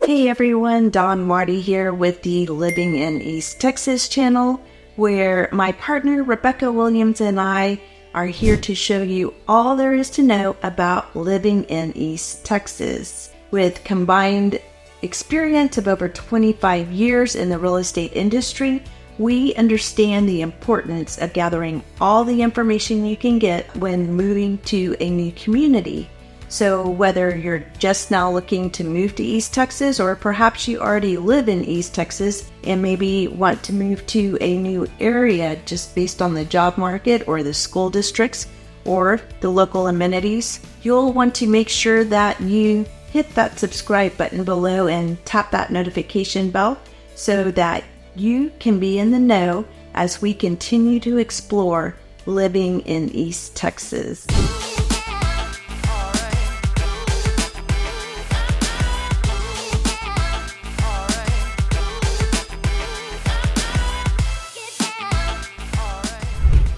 Hey everyone, Marti here with the Living in East Texas channel, where my partner Rebecca Williams and I are here to show you all there is to know about living in East Texas. With combined experience of over 25 years in the real estate industry, we understand the importance of gathering all the information you can get when moving to a new community. So whether you're just now looking to move to East Texas, or perhaps you already live in East Texas and maybe want to move to a new area just based on the job market or the school districts or the local amenities, you'll want to make sure that you hit that subscribe button below and tap that notification bell so that you can be in the know as we continue to explore living in East Texas.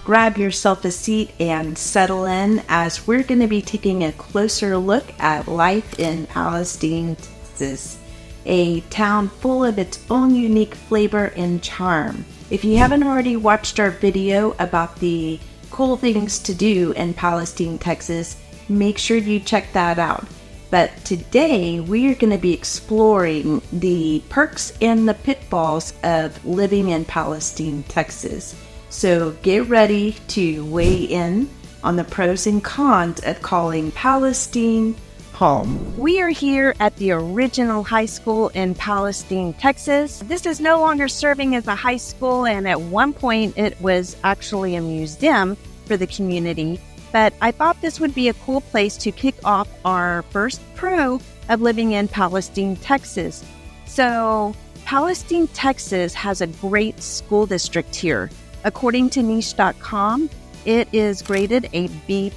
Grab yourself a seat and settle in as we're going to be taking a closer look at life in Palestine, Texas, a town full of its own unique flavor and charm. If you haven't already watched our video about the cool things to do in Palestine, Texas, make sure you check that out. But today we are going to be exploring the perks and the pitfalls of living in Palestine, Texas. So get ready to weigh in on the pros and cons of calling Palestine home. We are here at the original high school in Palestine, Texas. This is no longer serving as a high school, and at one point it was actually a museum for the community. But I thought this would be a cool place to kick off our first pro of living in Palestine, Texas. So Palestine, Texas has a great school district here. According to niche.com, it is graded a B+,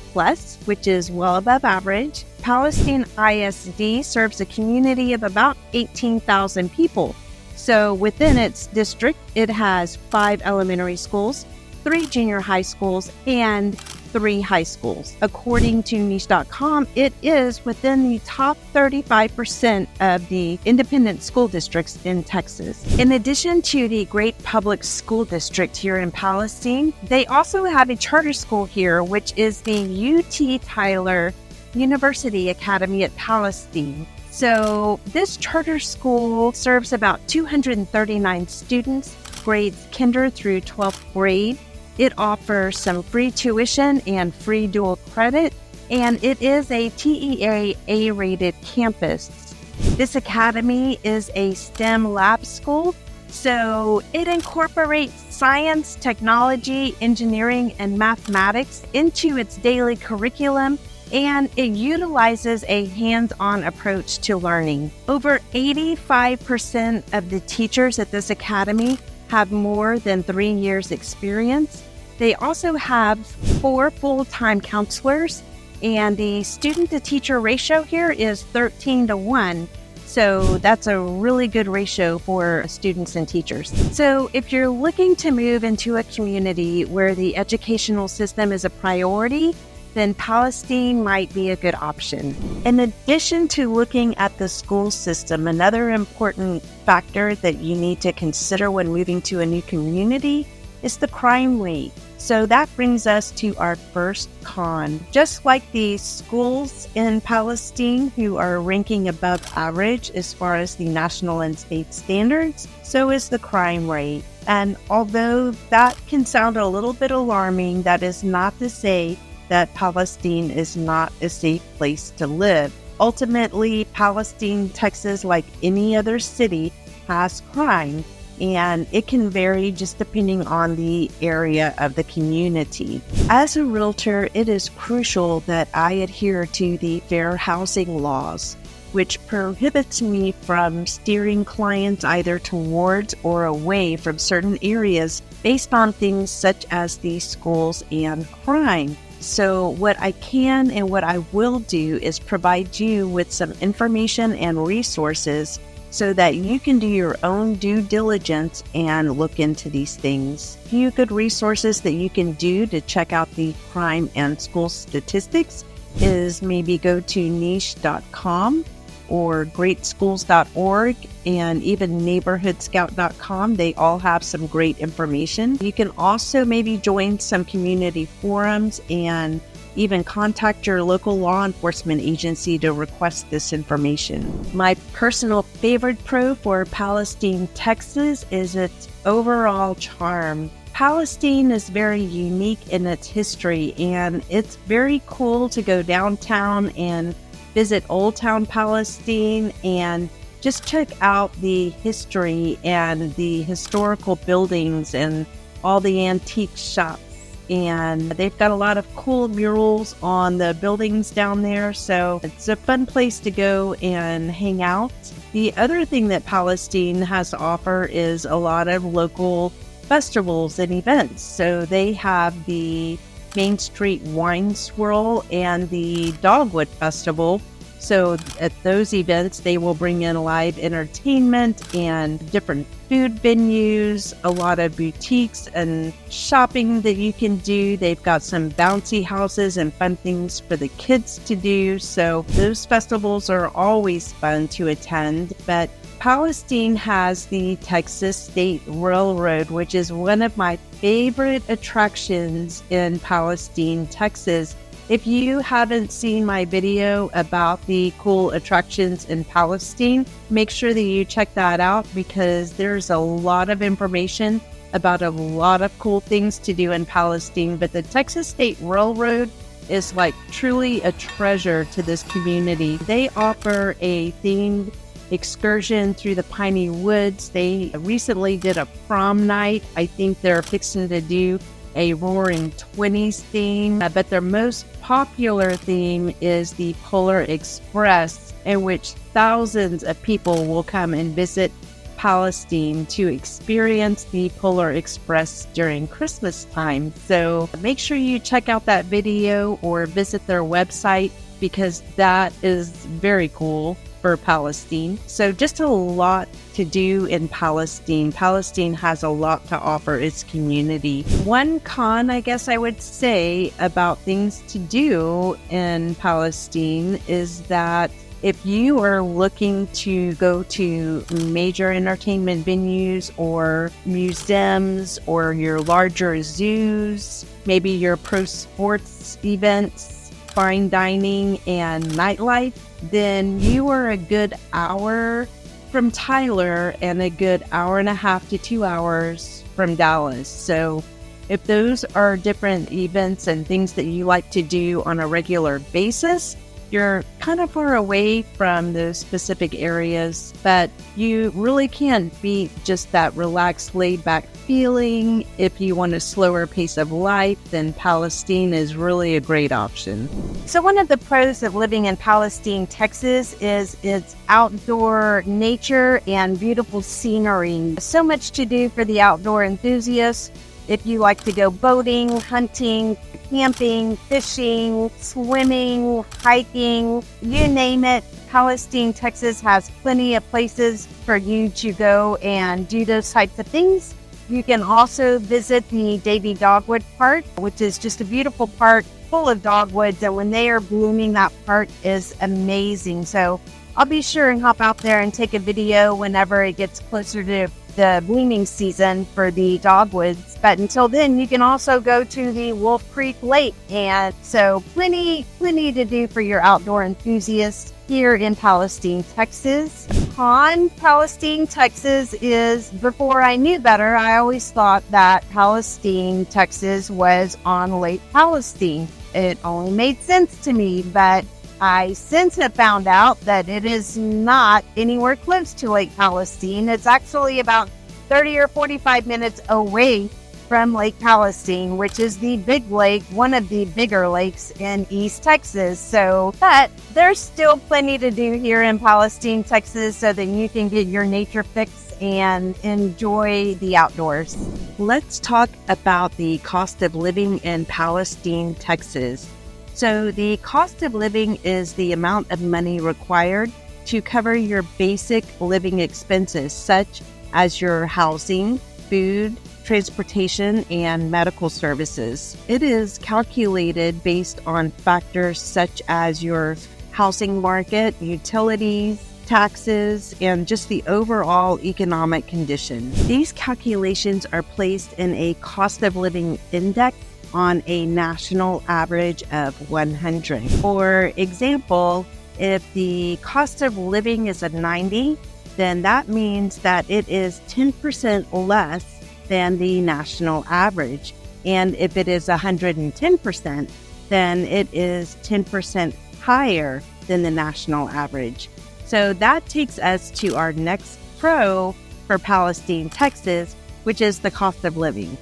which is well above average. Palestine ISD serves a community of about 18,000 people. So within its district, it has 5 elementary schools, 3 junior high schools, and 3 high schools. According to niche.com, it is within the top 35% of the independent school districts in Texas. In addition to the great public school district here in Palestine, they also have a charter school here, which is the UT Tyler University Academy at Palestine. So this charter school serves about 239 students, grades kinder through 12th grade. It offers some free tuition and free dual credit, and it is a TEA A-rated campus. This academy is a STEM lab school, so it incorporates science, technology, engineering, and mathematics into its daily curriculum, and it utilizes a hands-on approach to learning. Over 85% of the teachers at this academy have more than 3 years experience. They also have 4 full-time counselors, and the student-to-teacher ratio here is 13-1. So that's a really good ratio for students and teachers. So if you're looking to move into a community where the educational system is a priority, then Palestine might be a good option. In addition to looking at the school system, another important factor that you need to consider when moving to a new community is the crime rate. So that brings us to our first con. Just like the schools in Palestine, who are ranking above average as far as the national and state standards, so is the crime rate. And although that can sound a little bit alarming, that is not to say that Palestine is not a safe place to live. Ultimately, Palestine, Texas, like any other city, has crime, and it can vary just depending on the area of the community. As a realtor, it is crucial that I adhere to the fair housing laws, which prohibits me from steering clients either towards or away from certain areas based on things such as the schools and crime. So what I can and what I will do is provide you with some information and resources so that you can do your own due diligence and look into these things. A few good resources that you can do to check out the crime and school statistics is maybe go to niche.com or greatschools.org and even neighborhoodscout.com. They all have some great information. You can also maybe join some community forums and even contact your local law enforcement agency to request this information. My personal favorite pro for Palestine, Texas is its overall charm. Palestine is very unique in its history, and it's very cool to go downtown and visit Old Town Palestine and just check out the history and the historical buildings and all the antique shops. And they've got a lot of cool murals on the buildings down there, so it's a fun place to go and hang out. The other thing that Palestine has to offer is a lot of local festivals and events. So they have the Main Street Wine Swirl and the Dogwood Festival. So at those events, they will bring in live entertainment and different food venues, a lot of boutiques and shopping that you can do. They've got some bouncy houses and fun things for the kids to do. So those festivals are always fun to attend. But Palestine has the Texas State Railroad, which is one of my favorite attractions in Palestine, Texas. If you haven't seen my video about the cool attractions in Palestine, make sure that you check that out because there's a lot of information about a lot of cool things to do in Palestine. But the Texas State Railroad is like truly a treasure to this community. They offer a themed excursion through the piney woods. They recently did a prom night. I think they're fixing to do a Roaring '20s theme, but their most popular theme is the Polar Express, in which thousands of people will come and visit Palestine to experience the Polar Express during Christmas time. So make sure you check out that video or visit their website because that is very cool for Palestine. So just a lot to do in Palestine. Palestine has a lot to offer its community. One con, I guess I would say, about things to do in Palestine is that if you are looking to go to major entertainment venues or museums or your larger zoos, maybe your pro sports events, fine dining, and nightlife, then you are a good hour from Tyler and a good hour and a half to 2 hours from Dallas. So if those are different events and things that you like to do on a regular basis, you're kind of far away from those specific areas, but you really can beat just that relaxed, laid-back feeling. If you want a slower pace of life, then Palestine is really a great option. So one of the pros of living in Palestine, Texas is its outdoor nature and beautiful scenery. So much to do for the outdoor enthusiasts. If you like to go boating, hunting, camping, fishing, swimming, hiking, you name it, Palestine, Texas has plenty of places for you to go and do those types of things. You can also visit the Davy Dogwood Park, which is just a beautiful park full of dogwoods, and when they are blooming, that park is amazing. So I'll be sure and hop out there and take a video whenever it gets closer to the blooming season for the dogwoods. But until then, you can also go to the Wolf Creek Lake. And so plenty to do for your outdoor enthusiasts here in Palestine, Texas. On Palestine, Texas is, before I knew better, I always thought that Palestine, Texas was on Lake Palestine. It only made sense to me, but I since have found out that it is not anywhere close to Lake Palestine. It's actually about 30 or 45 minutes away from Lake Palestine, which is the big lake, one of the bigger lakes in East Texas. So, but there's still plenty to do here in Palestine, Texas, so that you can get your nature fix and enjoy the outdoors. Let's talk about the cost of living in Palestine, Texas. So the cost of living is the amount of money required to cover your basic living expenses, such as your housing, food, transportation, and medical services. It is calculated based on factors such as your housing market, utilities, taxes, and just the overall economic condition. These calculations are placed in a cost of living index on a national average of 100. For example, if the cost of living is a 90, then that means that it is 10% less than the national average. And if it is 110%, then it is 10% higher than the national average. So that takes us to our next pro for Palestine, Texas, which is the cost of living.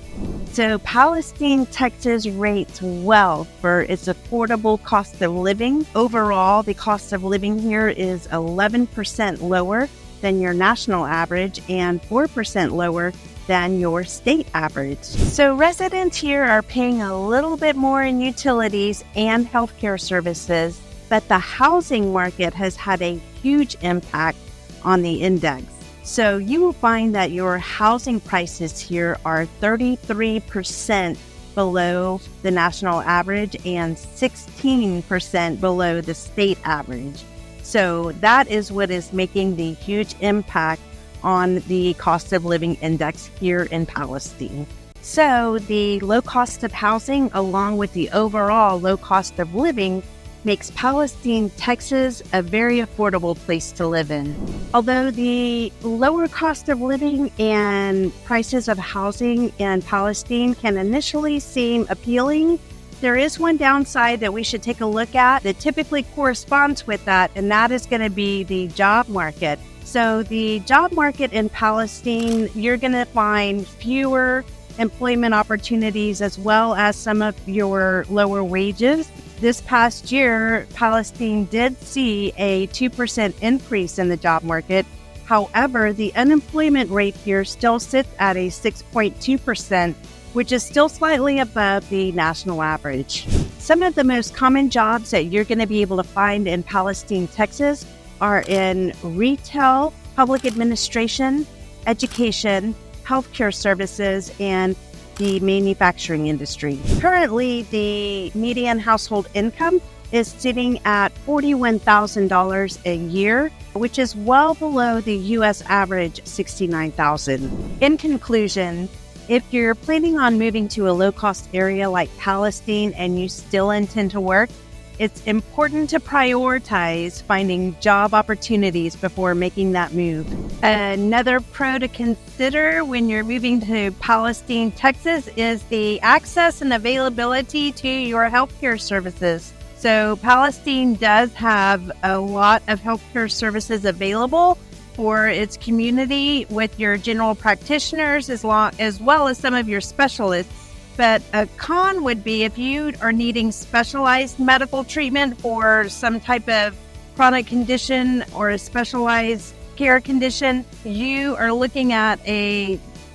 So Palestine, Texas rates well for its affordable cost of living. Overall, the cost of living here is 11% lower than your national average and 4% lower than your state average. So residents here are paying a little bit more in utilities and healthcare services, but the housing market has had a huge impact on the index. So you will find that your housing prices here are 33% below the national average and 16% below the state average. So that is what is making the huge impact on the cost of living index here in Palestine. So the low cost of housing, along with the overall low cost of living, makes Palestine, Texas a very affordable place to live in. Although the lower cost of living and prices of housing in Palestine can initially seem appealing, there is one downside that we should take a look at that typically corresponds with that, and that is going to be the job market. So the job market in Palestine, you're going to find fewer employment opportunities as well as some of your lower wages. This past year, Palestine did see a 2% increase in the job market. However, the unemployment rate here still sits at a 6.2%, which is still slightly above the national average. Some of the most common jobs that you're going to be able to find in Palestine, Texas are in retail, public administration, education, healthcare services, and the manufacturing industry. Currently, the median household income is sitting at $41,000 a year, which is well below the U.S. average, $69,000. In conclusion, if you're planning on moving to a low-cost area like Palestine and you still intend to work, it's important to prioritize finding job opportunities before making that move. Another pro to consider when you're moving to Palestine, Texas is the access and availability to your healthcare services. So Palestine does have a lot of healthcare services available for its community with your general practitioners as well as some of your specialists. But a con would be if you are needing specialized medical treatment for some type of chronic condition or a specialized care condition, you are looking at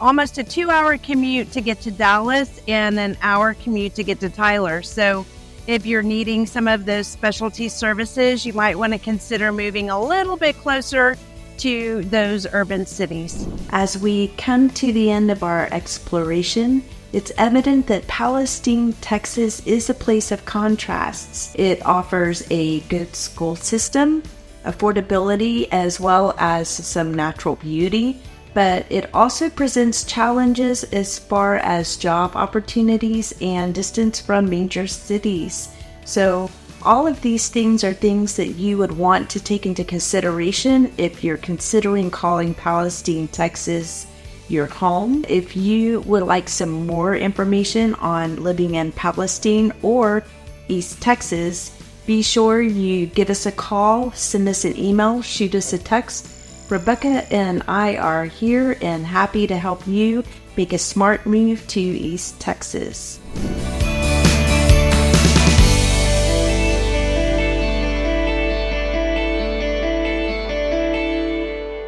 almost a 2-hour commute to get to Dallas and an hour commute to get to Tyler. So if you're needing some of those specialty services, you might want to consider moving a little bit closer to those urban cities. As we come to the end of our exploration, it's evident that Palestine, Texas is a place of contrasts. It offers a good school system, affordability, as well as some natural beauty, but it also presents challenges as far as job opportunities and distance from major cities. So all of these things are things that you would want to take into consideration if you're considering calling Palestine, Texas your home. If you would like some more information on living in Palestine or East Texas, be sure you give us a call, send us an email, shoot us a text. Rebecca and I are here and happy to help you make a smart move to East Texas.